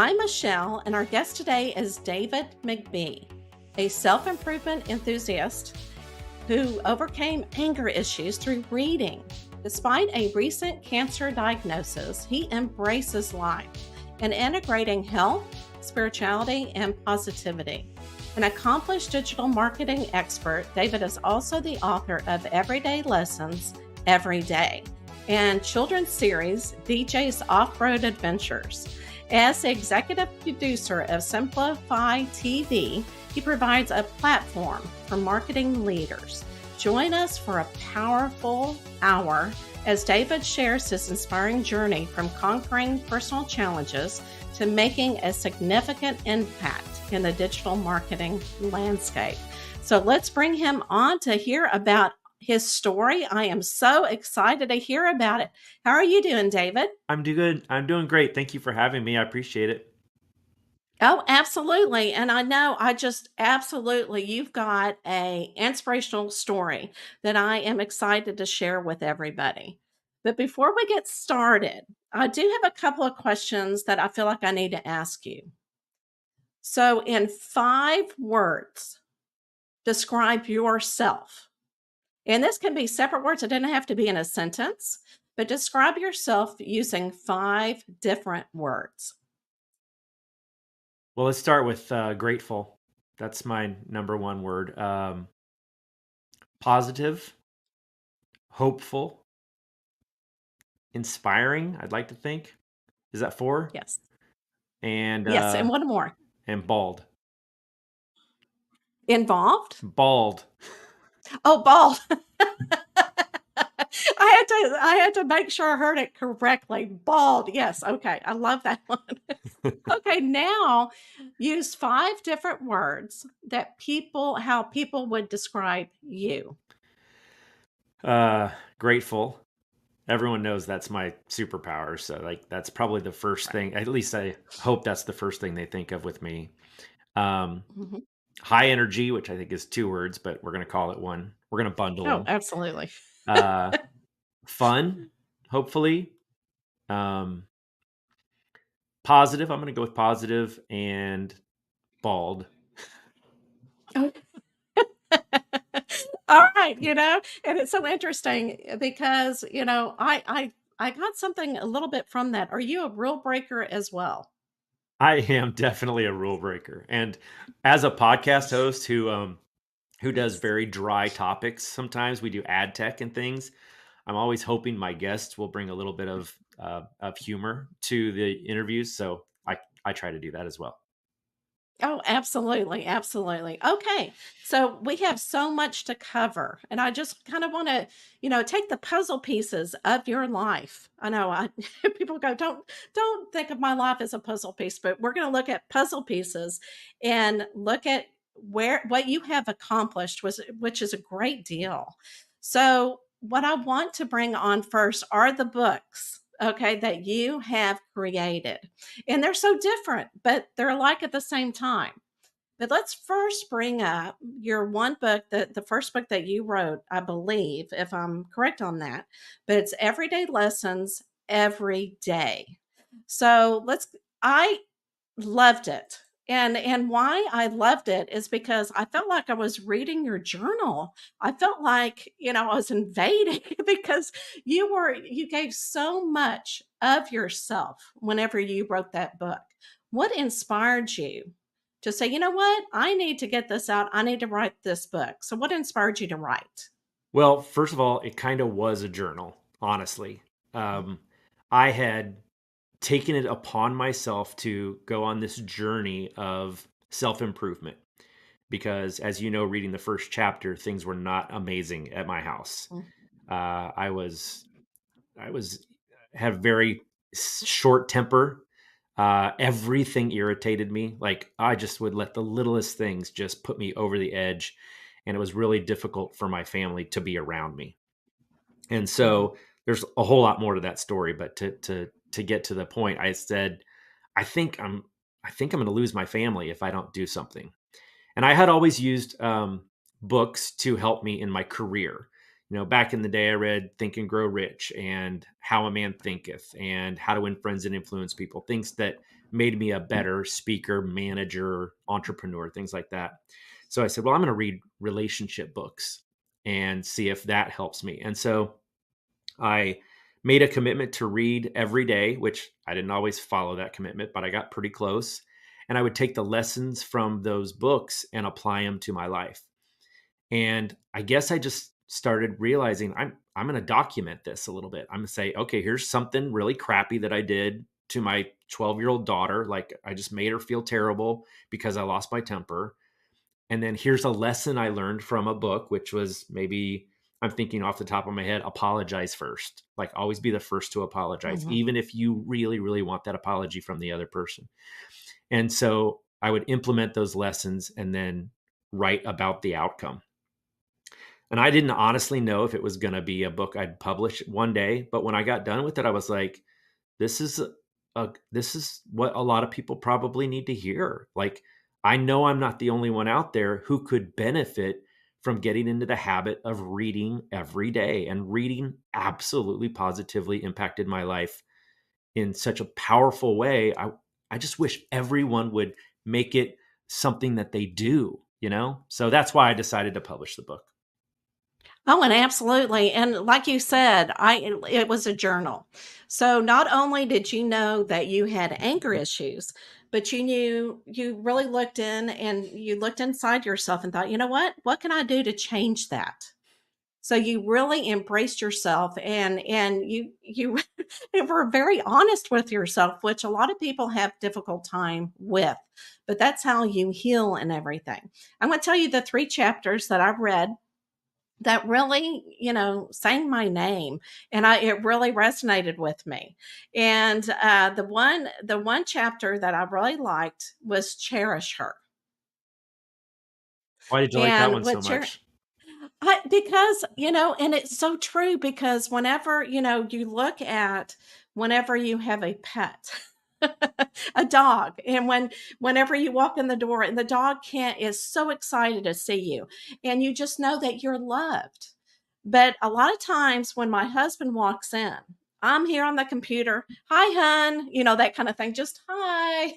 I'm Michelle, and our guest today is David McBee, a self improvement enthusiast who overcame anger issues through reading. Despite a recent cancer diagnosis, he embraces life and integrating health, spirituality, and positivity. An accomplished digital marketing expert, David is also the author of Everyday Lessons Every Day and children's series DJ's Off-Road Adventures. As the executive producer of Simplify TV, he provides a platform for marketing leaders. Join us for a powerful hour as David shares his inspiring journey from conquering personal challenges to making a significant impact in the digital marketing landscape. So let's bring him on to hear about his story. I am so excited to hear about it. How are you doing, David? I'm doing great. Thank you for having me. I appreciate it. Oh, absolutely. And I know you've got a inspirational story that I am excited to share with everybody. But before we get started, I do have a couple of questions that I feel like I need to ask you. So, in 5 words, describe yourself. And this can be separate words. It doesn't have to be in a sentence, but describe yourself using 5 different words. Well, let's start with grateful. That's my number one word. Positive, hopeful, inspiring. I'd like to think. Is that 4? Yes. And Yes. And uh, one more. and bald. Involved? Bald. Oh, bald. I had to make sure I heard it correctly. Bald. Yes. Okay. I love that one. Okay. Now use 5 different words that how people would describe you. Grateful. Everyone knows that's my superpower. So like that's probably the first Right. thing. At least I hope that's the first thing they think of with me. Um, Mhm. High energy, which I think is 2 words, but we're gonna call it one. We're gonna bundle Oh, them. absolutely. Uh, Fun, hopefully. Um, Positive. I'm gonna go with positive and bald. Oh. All right, and it's so interesting because, I got something a little bit from that. Are you a rule breaker as well? I am definitely a rule breaker, and as a podcast host who does Yes. very dry topics, sometimes we do ad tech and things. I'm always hoping my guests will bring a little bit of humor to the interviews, so I try to do that as well. Oh, absolutely, absolutely. Okay, so we have so much to cover, and I just kind of want to, take the puzzle pieces of your life. I know people go, don't think of my life as a puzzle piece, but we're going to look at puzzle pieces and look at what you have accomplished, which is a great deal. So, what I want to bring on first are the books, okay, that you have created. And they're so different, but they're alike at the same time. But let's first bring up your one book, the first book that you wrote, I believe, if I'm correct on that. But it's Everyday Lessons Every Day. So I loved it. And why I loved it is because I felt like I was reading your journal. I felt like, I was invading because you gave so much of yourself whenever you wrote that book. What inspired you to say, you know what? I need to get this out. I need to write this book. So what inspired you to write? Well, first of all, it kind of was a journal, honestly. Um, I had taken it upon myself to go on this journey of self improvement because, as you know, reading the first chapter, things were not amazing at my house. Mm. Uh, I was, I was, had very short temper. Everything irritated me. Like I just would let the littlest things just put me over the edge, and it was really difficult for my family to be around me. And Mhm. so there's a whole lot more to that story, but to get to the point, I said, I think I'm I think I'm going to lose my family if I don't do something. And I had always used books to help me in my career. Back in the day, I read Think and Grow Rich and How a Man Thinketh and How to Win Friends and Influence People, things that made me a better speaker, manager, entrepreneur, things like that. So I said, well, I'm going to read relationship books and see if that helps me. And so I made a commitment to read every day, which I didn't always follow that commitment, but I got pretty close. And I would take the lessons from those books and apply them to my life. And I guess I just started realizing I'm going to document this a little bit. I'm going to say, okay, here's something really crappy that I did to my 12-year-old daughter. Like I just made her feel terrible because I lost my temper. And then here's a lesson I learned from a book, which was maybe I'm thinking off the top of my head, apologize first. Like always be the first to apologize, Mhm. even if you really, really want that apology from the other person. And so I would implement those lessons and then write about the outcome. And I didn't honestly know if it was going to be a book I'd publish one day, but when I got done with it, I was like, this is this is what a lot of people probably need to hear. Like, I know I'm not the only one out there who could benefit from getting into the habit of reading every day, and reading absolutely positively impacted my life in such a powerful way. I just wish everyone would make it something that they do. So that's why I decided to publish the book. Oh, and absolutely, and like you said, it was a journal. So, not only did you know that you had anger issues, but you really looked in and you looked inside yourself and thought, "You know what? What can I do to change that?" So, you really embraced yourself and you were very honest with yourself, which a lot of people have difficult time with, but that's how you heal and everything. I'm gonna tell you the 3 chapters that I've read that really, sang my name, and it really resonated with me. And the one chapter that I really liked was Cherish Her. Why did you like that And one so what much? because, and it's so true because whenever, you look at whenever you have a pet, a dog, and whenever you walk in the door and the dog can't is so excited to see you, and you just know that you're loved. But a lot of times when my husband walks in, I'm here on the computer, "Hi, hun," that kind of thing, just "Hi."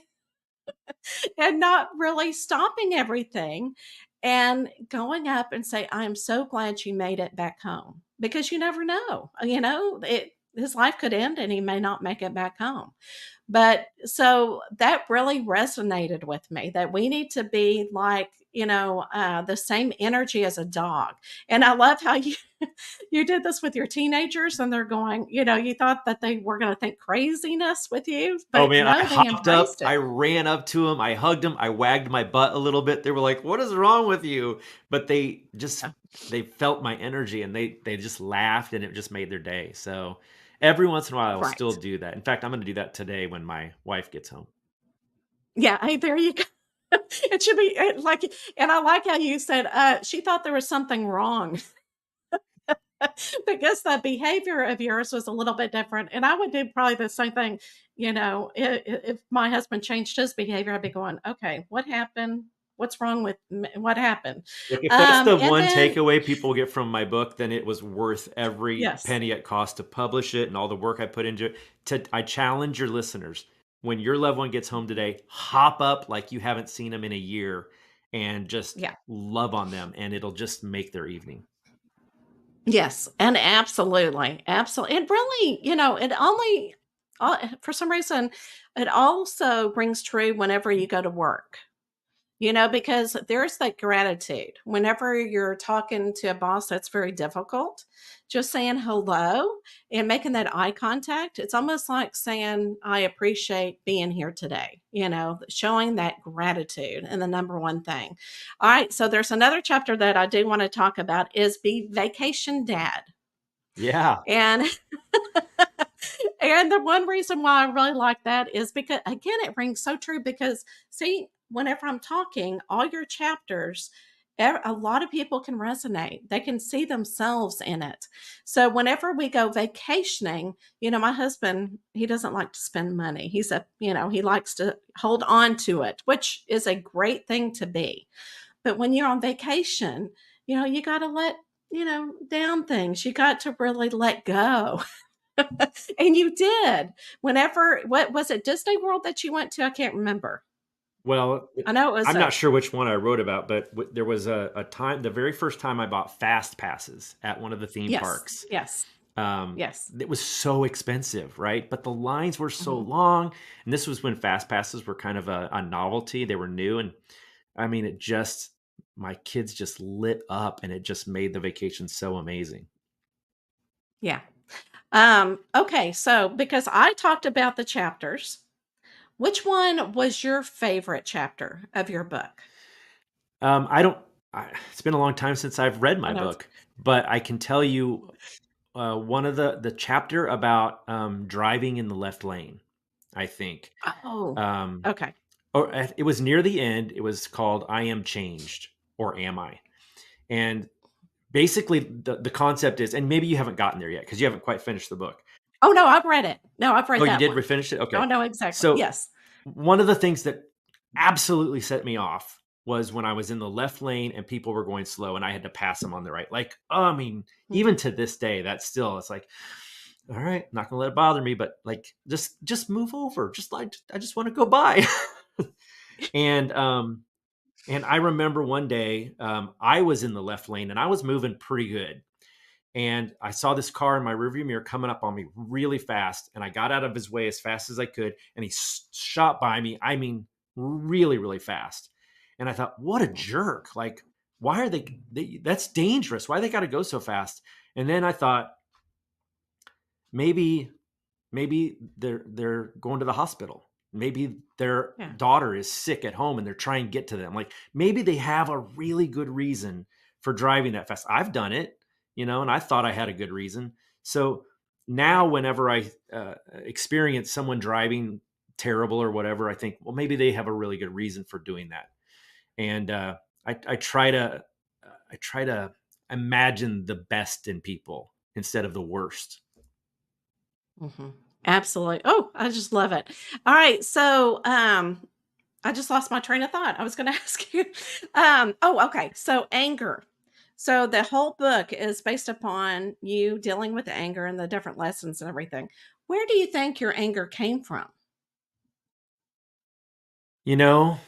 And not really stopping everything and going up and say, "I'm so glad you made it back home," because you never know, his life could end and he may not make it back home. But so that really resonated with me that we need to be like, the same energy as a dog. And I love how you you did this with your teenagers and they're going, you thought that they were going to think craziness with you, Oh but man, I no, they hopped up, embraced I it. ran up to him, I hugged him, I wagged my butt a little bit. They were like, "What is wrong with you?" But they felt my energy and they just laughed and it just made their day. So every once in a while I will still Right. do that. In fact, I'm going to do that today when my wife gets home. Yeah, hey, there you go. It should be, like, and I like how you said, she thought there was something wrong because that behavior of yours was a little bit different, and I would do probably the same thing, if my husband changed his behavior, I'd be going, "Okay, what happened? What's wrong with me? What happened?" Like, if that's the And one then takeaway people get from my book, then it was worth every yes. penny it cost to publish it and all the work I put into it. I challenge your listeners, when your loved one gets home today, hop up like you haven't seen them in a year and just Yeah. love on them, and it'll just make their evening. Yes, and absolutely, absolutely. It really, it only for some reason, it also rings true whenever you go to work. Because there's that gratitude. Whenever you're talking to a boss that's very difficult, just saying hello and making that eye contact, it's almost like saying, "I appreciate being here today," showing that gratitude and the number one thing. All right. So there's another chapter that I do want to talk about is be vacation dad. Yeah. And and the one reason why I really like that is because, again, it rings so true because, see, whenever I'm talking, all your chapters, a lot of people can resonate. They can see themselves in it. So whenever we go vacationing, my husband, he doesn't like to spend money. He likes to hold on to it, which is a great thing to be. But when you're on vacation, you got to down things. You got to really let go. And you did. Whenever what was it, Disney World that you went to? I can't remember. Well, I know it was I'm not a sure which one I wrote about, but there was a time, the very first time I bought fast passes at one of the theme yes, parks. yes, Um, yes. it was so expensive, right? But the lines were so Mhm. long, and this was when fast passes were kind of a novelty. They were new, and I mean, it just my kids just lit up, and it just made the vacation so amazing. Yeah. Okay, so because I talked about the chapters, which one was your favorite chapter of your book? I don't. It's been a long time since I've read I my know it's book, but I can tell you one of the chapter about driving in the left lane. I think, oh, um, okay. or it was near the end. It was called "I Am Changed" or "Am I?" And basically, the concept is, and maybe you haven't gotten there yet because you haven't quite finished the book. Oh, no, I've read it. No, I've Oh, read you that did one. refinish it? I Okay. know exactly. So Yes. one of the things that absolutely set me off was when I was in the left lane and people were going slow and I had to pass them on the right. Like, oh, I mean, even Mhm. to this day, that's still, it's like, all right, not gonna let it bother me, but like just move over. Just like I just want to go by. and and I remember one day I was in the left lane and I was moving pretty good and I saw this car in my rearview mirror coming up on me really fast, and I got out of his way as fast as I could, and he shot by me. I mean, really, really fast. And I thought, what a jerk! Like, why are that's dangerous. Why they got to go so fast? And then I thought, maybe they're going to the hospital. Maybe their Yeah. daughter is sick at home and they're trying to get to them. Like maybe they have a really good reason for driving that fast. I've done it, and I thought I had a good reason. So now, Right. whenever I experience someone driving terrible or whatever, I think, well, maybe they have a really good reason for doing that. And I try to I try to imagine the best in people instead of the worst. Mhm. Absolutely. Oh, I just love it. All right, so, I just lost my train of thought. I was gonna ask you, oh, okay, so anger. So the whole book is based upon you dealing with anger and the different lessons and everything. Where do you think your anger came from? You know,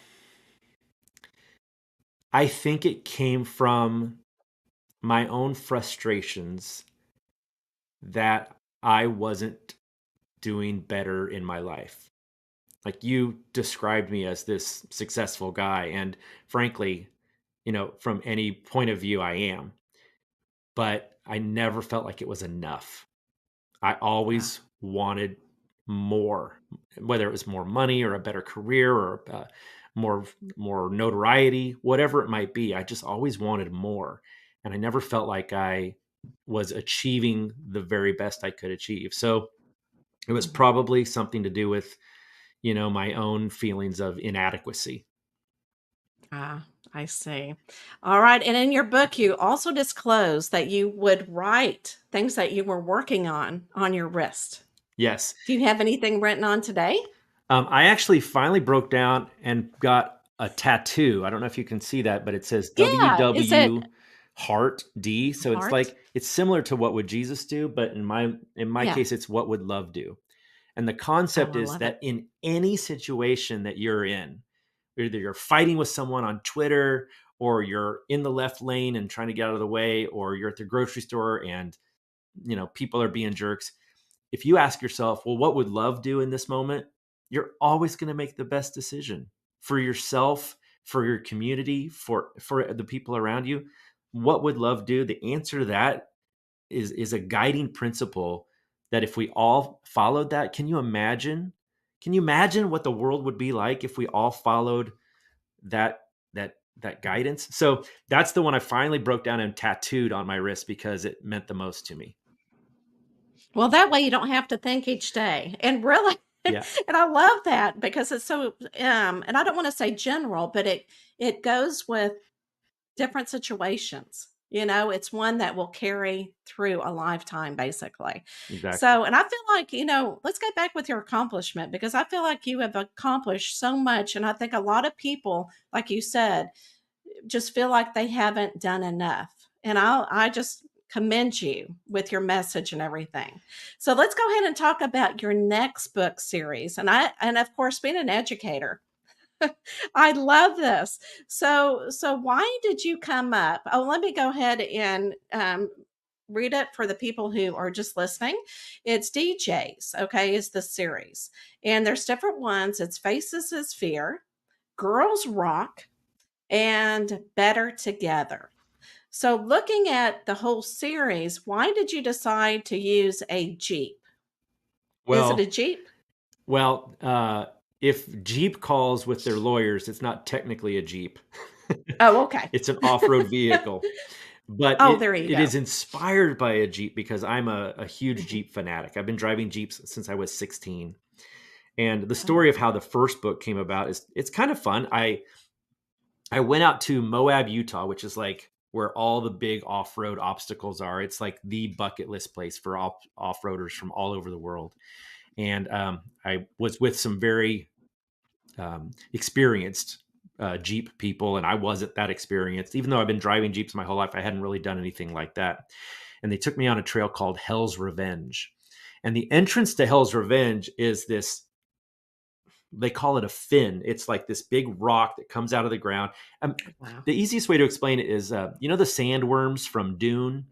I think it came from my own frustrations that I wasn't doing better in my life. Like you described me as this successful guy, and frankly, from any point of view, I am, but I never felt like it was enough. I Yeah. always wanted more, whether it was more money or a better career or more more notoriety, whatever it might be. I just always wanted more, and I never felt like I was achieving the very best I could achieve. So it was Mhm. probably something to do with my own feelings of inadequacy. Ah, I see. All right, and in your book, you also disclose that you would write things that you were working on your wrist. Yes, Do you have anything written on today? I actually finally broke down and got a tattoo. I don't know if you can see that, but it says Yeah, is it WW Heart D. So it's heart? like it's similar to what would Jesus do, but in my Yeah. case, it's what would love do. And the Oh, concept I is love it. that in any situation that you're in, either you're fighting with someone on Twitter, or you're in the left lane and trying to get out of the way, or you're at the grocery store and people are being jerks. If you ask yourself, well, what would love do in this moment? You're always going to make the best decision for yourself, for your community, for the people around you. What would love do? The answer to that is a guiding principle that if we all followed that, can you imagine what the world would be like if we all followed that that guidance? So that's the one I finally broke down and tattooed on my wrist because it meant the most to me. Well, that way you don't have to think each day. And really Yeah, and I love that because it's so and I don't want to say general, but it goes with different situations. It's one that will carry through a lifetime basically. exactly. So, and I feel like, let's get back with your accomplishment because I feel like you have accomplished so much and I think a lot of people like you said just feel like they haven't done enough. And I just commend you with your message and everything. So let's go ahead and talk about your next book series. And of course, being an educator, I love this. So why did you come up? Oh, let me go ahead and read it for the people who are just listening. It's DJs, okay, is the series. And there's different ones. It's Faces is Fear, Girls Rock, and Better Together. So looking at the whole series, why did you decide to use a Jeep? Is it a Well, Jeep? well, if Jeep calls with their lawyers, it's not technically a Jeep. Oh, okay. It's an off-road vehicle, but Oh, it there you it go. is inspired by a Jeep because I'm a huge Jeep fanatic. I've been driving Jeeps since I was 16. And the Oh, story of how the first book came about is it's kind of fun. I went out to Moab, Utah, which is like where all the big off-road obstacles are. It's like the bucket list place for off-roaders from all over the world. And I was with some very experienced Jeep people, and I wasn't that experienced. Even though I've been driving Jeeps my whole life, I hadn't really done anything like that. And they took me on a trail called Hell's Revenge. And the entrance to Hell's Revenge is this, they call it a fin. It's like this big rock that comes out of the ground. wow. The easiest way to explain it is, the sandworms from Dune?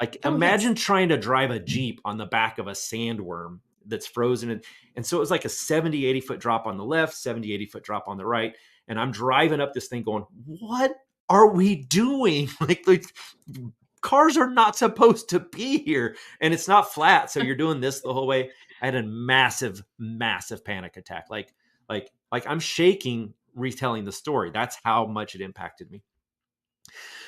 Like, Oh, imagine yes. trying to drive a Jeep on the back of a sandworm that's frozen. And so it was like a 70, 80 foot drop on the left, 70, 80 foot drop on the right. And I'm driving up this thing going, what are we doing? Like cars are not supposed to be here. And it's not flat. So you're doing this the whole way. I had a massive, massive panic attack. Like I'm shaking retelling the story. That's how much it impacted me.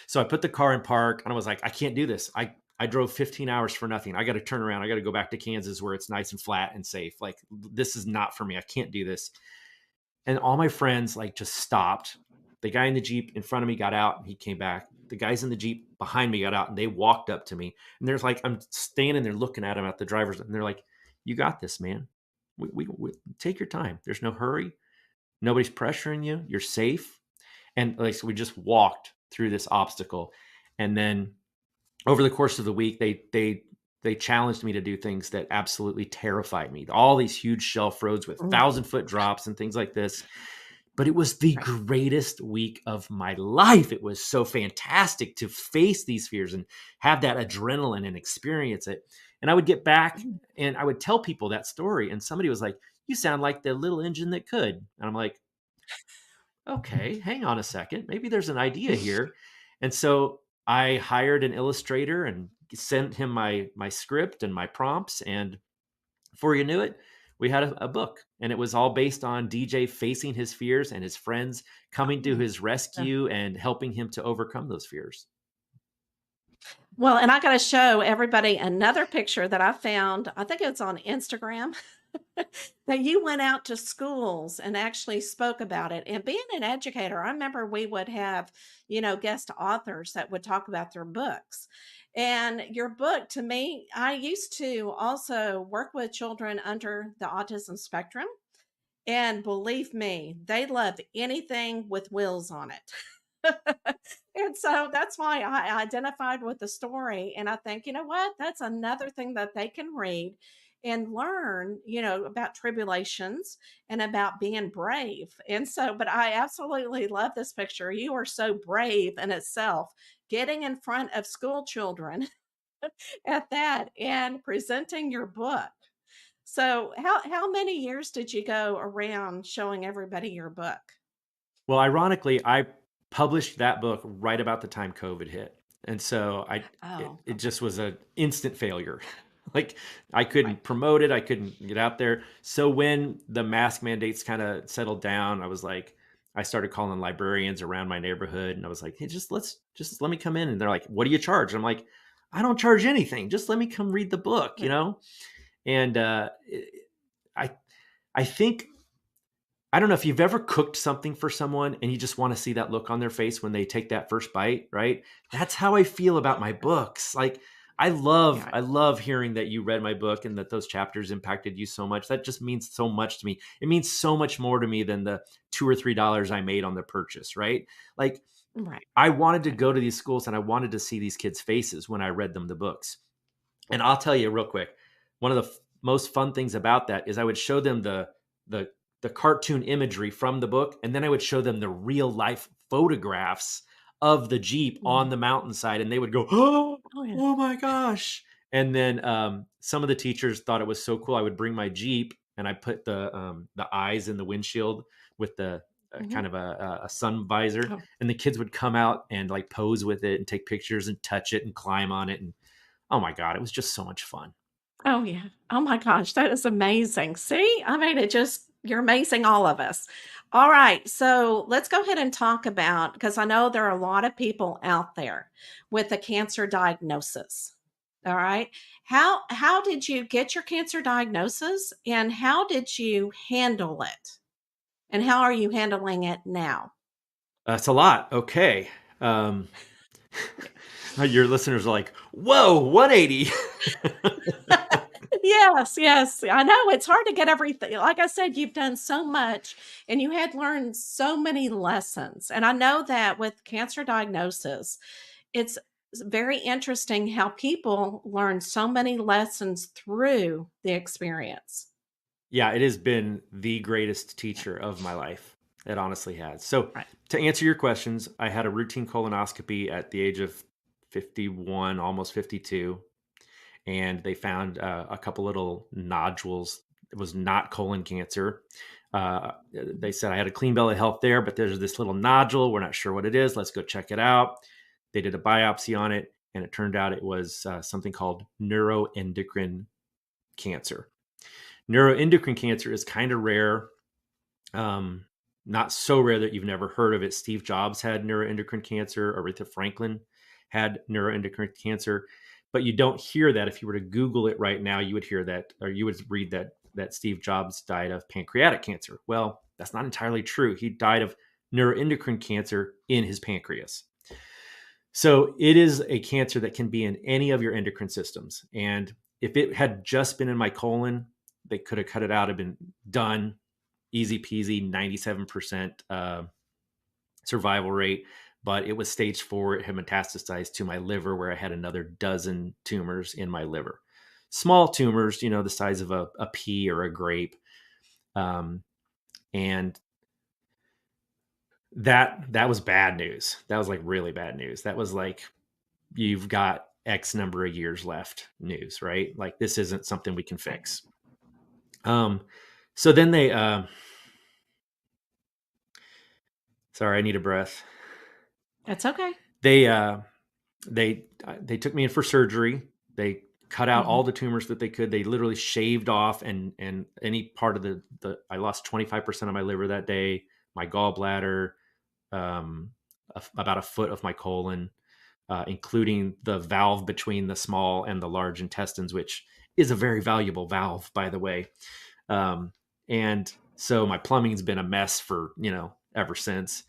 So I put the car in park and I was like, I can't do this. I drove 15 hours for nothing. I got to turn around. I got to go back to Kansas where it's nice and flat and safe. Like, this is not for me. I can't do this. And all my friends like just stopped. The guy in the Jeep in front of me got out and he came back. The guys in the Jeep behind me got out and they walked up to me. And there's like, I'm standing there looking at them at the drivers and they're like, you got this, man. We take your time. There's no hurry. Nobody's pressuring you. You're safe. And like, so we just walked through this obstacle. And then over the course of the week, they challenged me to do things that absolutely terrified me. All these huge shelf roads with Mm, 1,000 foot drops and things like this. But it was the right. greatest week of my life. It was so fantastic to face these fears and have that adrenaline and experience it. And I would get back Mm, and I would tell people that story. And somebody was like, you sound like the little engine that could. And I'm like, okay, hang on a second. Maybe there's an idea here. And so I hired an illustrator and sent him my script and my prompts. And before you knew it, we had a book. And it was all based on DJ facing his fears and his friends coming to mm. his rescue and helping him to overcome those fears. Well, and I gotta show everybody another picture that I found. I think it's on Instagram. That you went out to schools and actually spoke about it. And being an educator, I remember we would have, guest authors that would talk about their books. And your book, to me, I used to also work with children under the autism spectrum. And believe me, they love anything with wheels on it. And so that's why I identified with the story. And I think, you know what? That's another thing that they can read and learn, about tribulations and about being brave. And so, but I absolutely love this picture. You are so brave in itself, getting in front of school children at that and presenting your book. So, how many years did you go around showing everybody your book? Well, ironically, I published that book right about the time COVID hit. And so it, Oh, it okay. just was an instant failure. Like, I Right. couldn't promote it, I couldn't get out there. So when the mask mandates kind of settled down, I was like, I started calling librarians around my neighborhood and I was like, hey, just let me come in. And they're like, what do you charge? And I'm like, I don't charge anything. Just let me come read the book, you Right. know? And I I think I don't know if you've ever cooked something for someone and you just want to see that look on their face when they take that first bite, right? That's how I feel about my books. Like, Yeah. I love hearing that you read my book and that those chapters impacted you so much. That just means so much to me. It means so much more to me than the $2 or $3 I made on the purchase, right? Like, Right. I wanted to Right. go to these schools and I wanted to see these kids' faces when I read them the books. And I'll tell you real quick, one of the most fun things about that is I would show them the the cartoon imagery from the book, and then I would show them the real life photographs of the Jeep on Mhm. the mountainside, and they would go, "Oh, Oh, yeah. oh my gosh!" And then some of the teachers thought it was so cool. I would bring my Jeep and I put the eyes in the windshield with the Mhm. kind of a sun visor, Oh. and the kids would come out and like pose with it and take pictures and touch it and climb on it, and oh my god, it was just so much fun. Oh, yeah. Oh my gosh, that is amazing. See? I mean, it just you're amazing all of us. All right, so let's go ahead and talk about because I know there are a lot of people out there with a cancer diagnosis. All right. How did you get your cancer diagnosis and how did you handle it? And how are you handling it now? That's a lot. Okay. Um, your listeners are like, "Whoa, 180." Yes, yes. I know it's hard to get everything. Like I said, you've done so much and you had learned so many lessons. And I know that with cancer diagnosis, it's very interesting how people learn so many lessons through the experience. Yeah, it has been the greatest teacher of my life. It honestly has. So, Right. to answer your questions, I had a routine colonoscopy at the age of 51, almost 52, and they found a couple little nodules. It was not colon cancer. They said I had a clean bill of health there, but there's this little nodule. We're not sure what it is. Let's go check it out. They did a biopsy on it, and it turned out it was something called neuroendocrine cancer. Neuroendocrine cancer is kind of rare. Um, Not so rare that you've never heard of it. Steve Jobs had neuroendocrine cancer. Aretha Franklin had neuroendocrine cancer, but you don't hear that. If you were to Google it right now, you would hear that, or you would read that Steve Jobs died of pancreatic cancer. Well, that's not entirely true. He died of neuroendocrine cancer in his pancreas. So it is a cancer that can be in any of your endocrine systems. And if it had just been in my colon, they could have cut it out, have been done, easy peasy, 97% survival rate. But it was stage 4. It had metastasized to my liver, where I had another dozen tumors in my liver. Small tumors, the size of a pea or a grape. Um, and that was bad news. That was like really bad news. That was like, you've got X number of years left news, right? Like, this isn't something we can Right. fix. Um, so then sorry, I need a breath. That's okay. They, they took me in for surgery. They cut out all Mhm. the tumors that they could. They literally shaved off and any part of the I lost 25% of my liver that day, my gallbladder, um, about a foot of my colon, including the valve between the small and the large intestines, which is a very valuable valve, by the way. Um, and so my plumbing's been a mess for ever since.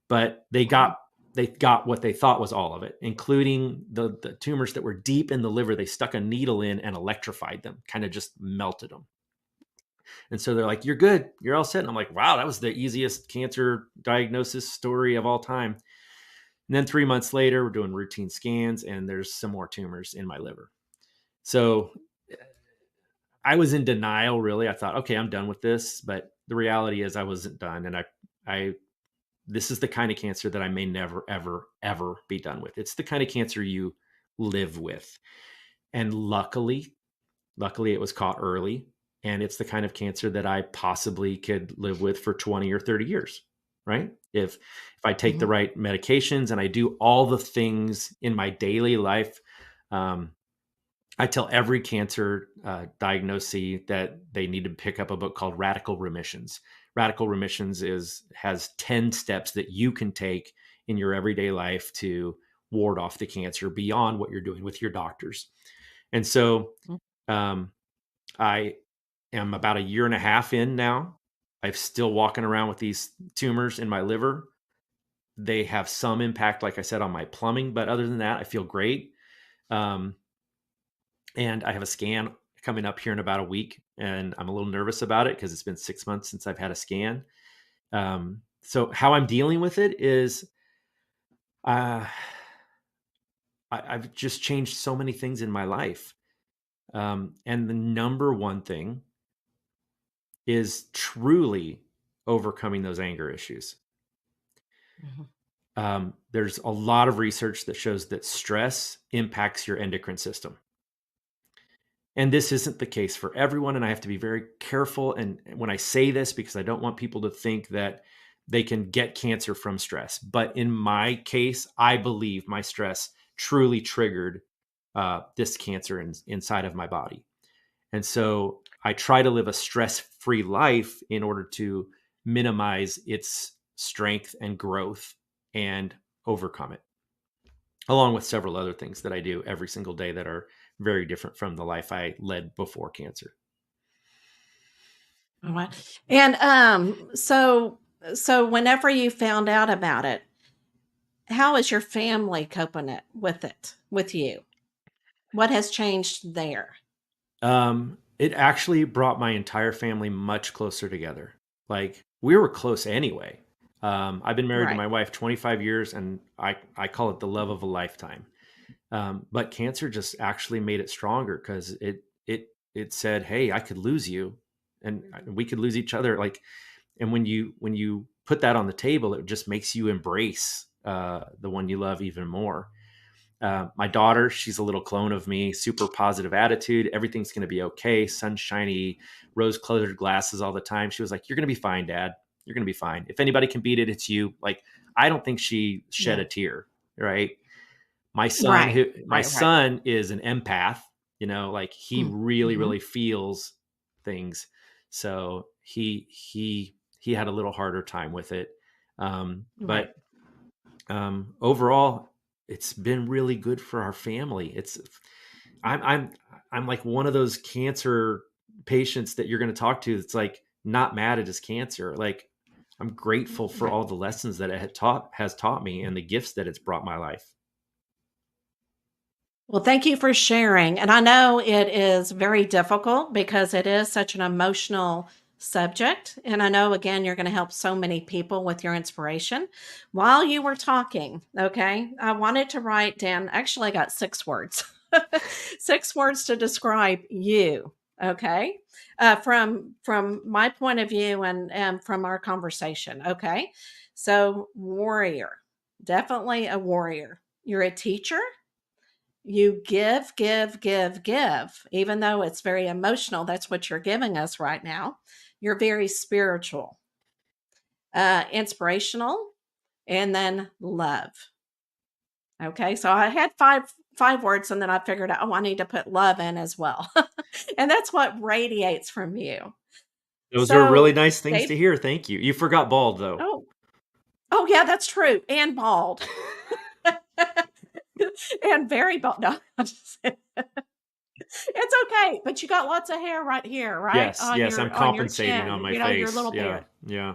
But Mhm. they got what they thought was all of it, including the tumors that were deep in the liver. They stuck a needle in and electrified them, kind of just melted them. And so they're like, "You're good, you're all set." And I'm like, "Wow, that was the easiest cancer diagnosis story of all time." And then 3 months later, we're doing routine scans, and there's some more tumors in my liver. So I was in denial, really. I thought, okay, I'm done with this. But the reality is, I wasn't done. And this is the kind of cancer that I may never, ever, ever be done with. It's the kind of cancer you live with. And luckily, it was caught early. And it's the kind of cancer that I possibly could live with for 20 or 30 years, right? If I take the Mhm. right medications and I do all the things in my daily life. um, I tell every cancer diagnosee that they need to pick up a book called Radical Remissions. Radical Remissions has 10 steps that you can take in your everyday life to ward off the cancer beyond what you're doing with your doctors. And so Mm. um, I am about a year and a half in now. I'm still walking around with these tumors in my liver. They have some impact, like I said, on my plumbing, but other than that, I feel great. Um, and I have a scan coming up here in about a week, and I'm a little nervous about it because it's been 6 months since I've had a scan. So how I'm dealing with it is Uh, I've just changed so many things in my life. And the number one thing is truly overcoming those anger issues. Mhm. There's a lot of research that shows that stress impacts your endocrine system. And this isn't the case for everyone. And I have to be very careful. And when I say this, because I don't want people to think that they can get cancer from stress. But in my case, I believe my stress truly triggered this cancer inside of my body. And so I try to live a stress free life in order to minimize its strength and growth and overcome it, along with several other things that I do every single day that are very different from the life I led before cancer. All right. And so whenever you found out about it, how is your family coping with it with you? What has changed there? It actually brought my entire family much closer together. Like we were close anyway. I've been married to Right. my wife 25 years, and I call it the love of a lifetime. But cancer just actually made it stronger because it said, "Hey, I could lose you, and we could lose each other." Like, and when you put that on the table, it just makes you embrace the one you love even more. My daughter, she's a little clone of me, super positive attitude. Everything's going to be okay. Sunshiny, rose colored glasses all the time. She was like, "You're going to be fine, Dad. You're going to be fine. If anybody can beat it, it's you." Like, I don't think she shed Yeah. a tear. Right. My son, Right. who my Right. Right. son is an empath, like he really, Mm-hmm. really feels things. So he had a little harder time with it. Right. But overall, it's been really good for our family. I'm I'm I'm like one of those cancer patients that you're going to talk to. That's like not mad at his cancer. Like I'm grateful for Right. all the lessons that it has taught me and the gifts that it's brought my life. Well, thank you for sharing. And I know it is very difficult because it is such an emotional subject. And I know, again, you're going to help so many people with your inspiration. While you were talking, okay, I wanted to write down, actually, I got 6 words, 6 words to describe you. Okay. From my point of view and from our conversation. Okay. So warrior, definitely a warrior. You're a teacher, you give, give, give, give. Even though it's very emotional, that's what you're giving us right now. You're very spiritual, inspirational, and then love. Okay, so I had five words, and then I figured out, oh, I need to put love in as well, and that's what radiates from you. Those are really So, nice things Dave, to hear. Thank you. You forgot bald though. oh, oh yeah, that's true, and bald, and very bald. No, I'm just it's okay, but you got lots of hair right here, right? Yes, yes, I'm On your compensating on chin, my your face. little Yeah, beard. yeah.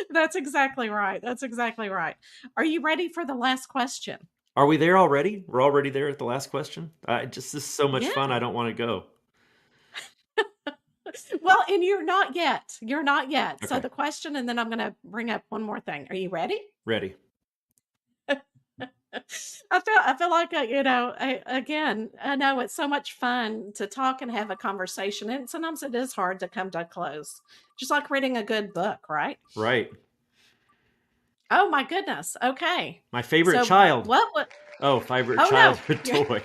That's exactly right. That's exactly right. Are you ready for the last question? Are we there already? We're already there at the last question? Just this is so much fun. Yeah. I don't want to go. Well, and you're not yet. You're not yet. So Okay, the question, and then I'm going to bring up one more thing. Are you ready? ready. I feel like again, I know it's so much fun to talk and have a conversation, and sometimes it is hard to come to a close. Just like reading a good book, right? Right. Oh my goodness. Okay. My favorite So child. what would Oh, favorite oh no. childhood Yeah. toy.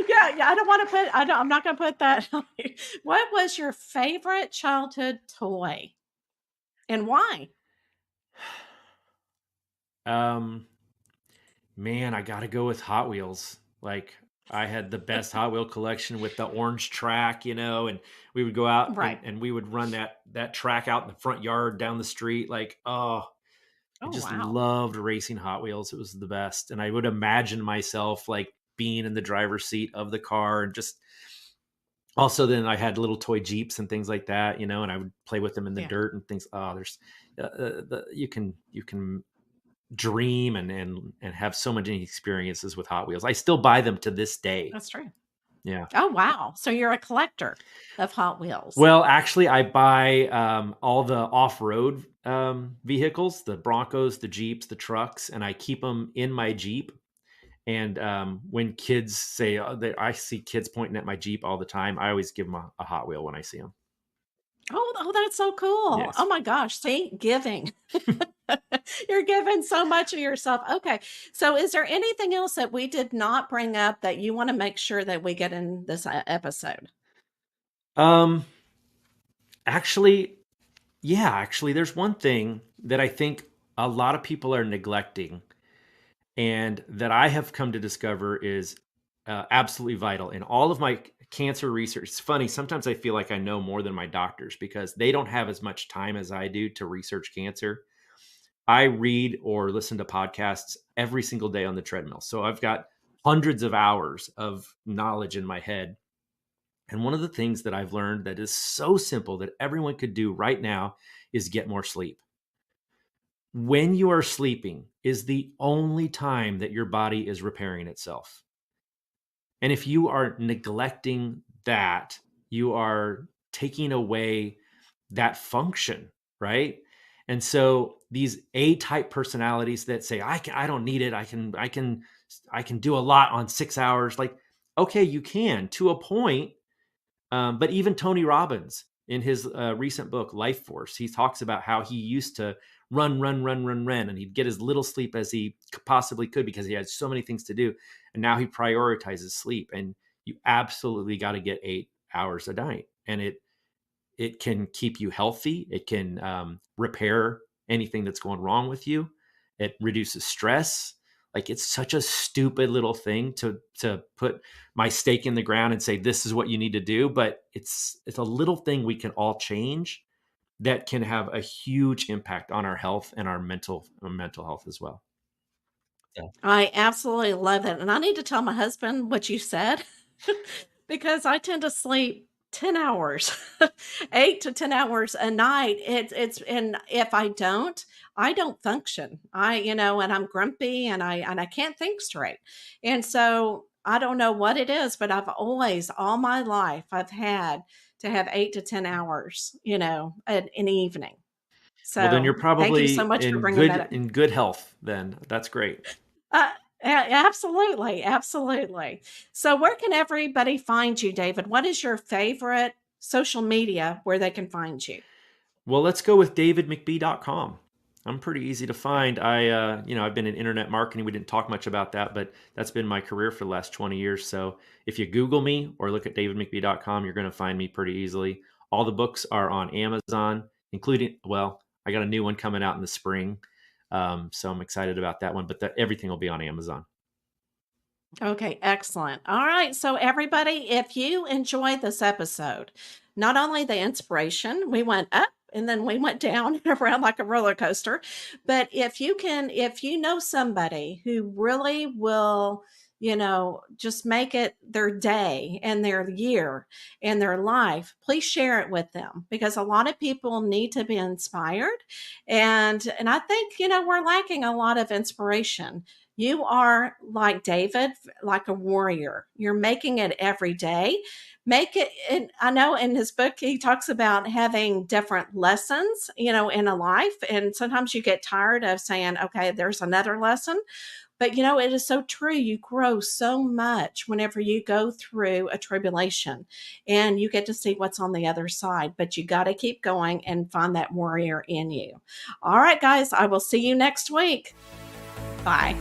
Yeah, yeah, I don't want to put I'm not going to put that. What was your favorite childhood toy and why? um, Man, I gotta go with Hot Wheels. Like I had the best Hot Wheel collection with the orange track, and we would go out Right. and we would run that track out in the front yard down the street. Like, oh, I Oh just wow. loved racing Hot Wheels. It was the best. And I would imagine myself like being in the driver's seat of the car and just also then I had little toy Jeeps and things like that, and I would play with them in the Yeah, dirt and things. Oh, there's you can dream and have so many experiences with Hot Wheels. I still buy them to this day. that's true. Yeah. Oh, wow. So you're a collector of Hot Wheels. Well, actually, I buy all the off-road vehicles, the Broncos, the Jeeps, the trucks, and I keep them in my Jeep. And when kids say, I see kids pointing at my Jeep all the time, I always give them a Hot Wheel when I see them. Oh, that's so cool. Oh Yes. my gosh. See, giving. You're giving so much of yourself. Okay. So is there anything else that we did not bring up that you want to make sure that we get in this episode? Um, actually, yeah, actually, there's one thing that I think a lot of people are neglecting, and that I have come to discover is absolutely vital in all of my cancer research. It's funny, sometimes I feel like I know more than my doctors because they don't have as much time as I do to research cancer. I read or listen to podcasts every single day on the treadmill. So I've got hundreds of hours of knowledge in my head. And one of the things that I've learned that is so simple that everyone could do right now is get more sleep. When you are sleeping is the only time that your body is repairing itself. And if you are neglecting that, you are taking away that function, right? And so these A-type personalities that say, I don't need it. I can do a lot on 6 hours. Like, okay, you can to a point. But even Tony Robbins, in his recent book, Life Force, he talks about how he used to run, run, run, run, run, and he'd get as little sleep as he possibly could because he had so many things to do. And now he prioritizes sleep. And you absolutely got to get 8 hours a night. And it can keep you healthy. It can repair anything that's going wrong with you. It reduces stress. Like, it's such a stupid little thing to put my stake in the ground and say this is what you need to do, but it's a little thing we can all change that can have a huge impact on our health and our mental health as well. Yeah. I absolutely love it. And I need to tell my husband what you said because I tend to sleep 10 hours, 8 to 10 hours a night. It's and if I don't function. And I'm grumpy and I can't think straight. And so I don't know what it is, but I've always all my life I've had to have 8 to 10 hours, an evening. Well, then you're So thank you so probably much for bringing that up. in good health then. That's great. Uh, absolutely, absolutely. So where can everybody find you, David? What is your favorite social media where they can find you? Well, let's go with davidmcbee.com. I'm pretty easy to find. I've been in internet marketing. We didn't talk much about that, but that's been my career for the last 20 years. So if you Google me or look at davidmcbee.com, you're going to find me pretty easily. All the books are on Amazon, including, well, I got a new one coming out in the spring. So I'm excited about that one, but everything will be on Amazon. Okay, excellent. All right. So, everybody, if you enjoyed this episode, not only the inspiration, we went up and then we went down around like a roller coaster. But if you know somebody who really will, just make it their day and their year and their life, please share it with them because a lot of people need to be inspired. And I think, we're lacking a lot of inspiration. You are like David, like a warrior. You're making it every day. Make it, and I know in his book, he talks about having different lessons, in a life. And sometimes you get tired of saying, okay, there's another lesson. But, it is so true. You grow so much whenever you go through a tribulation and you get to see what's on the other side. But you got to keep going and find that warrior in you. All right, guys, I will see you next week. Bye.